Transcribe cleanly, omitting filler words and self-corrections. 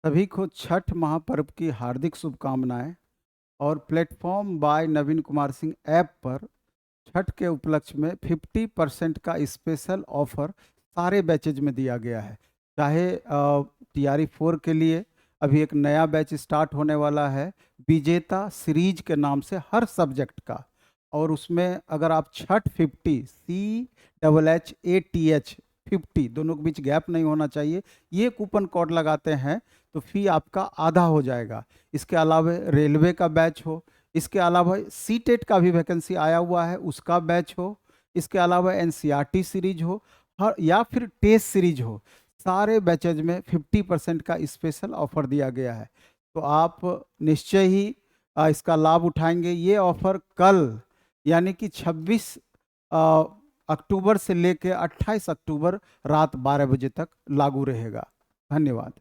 सभी को छठ महापर्व की हार्दिक शुभकामनाएं। और प्लेटफॉर्म बाय नवीन कुमार सिंह ऐप पर छठ के उपलक्ष्य में 50% का स्पेशल ऑफर सारे बैचेज में दिया गया है। चाहे TRE 4 के लिए अभी एक नया बैच स्टार्ट होने वाला है, विजेता सीरीज के नाम से, हर सब्जेक्ट का। और उसमें अगर आप छठ 50 दोनों के बीच गैप नहीं होना चाहिए, ये कूपन कोड लगाते हैं तो फी आपका आधा हो जाएगा। इसके अलावा रेलवे का बैच हो, इसके अलावा सीटेट का भी वैकेंसी आया हुआ है, उसका बैच हो, इसके अलावा NCERT सीरीज हो, हर या फिर टेस्ट सीरीज हो, सारे बैचेज में 50% का स्पेशल ऑफर दिया गया है। तो आप निश्चय ही इसका लाभ उठाएंगे। ये ऑफर कल यानी कि 26 अक्टूबर से लेकर 28 अक्टूबर रात 12 बजे तक लागू रहेगा। धन्यवाद।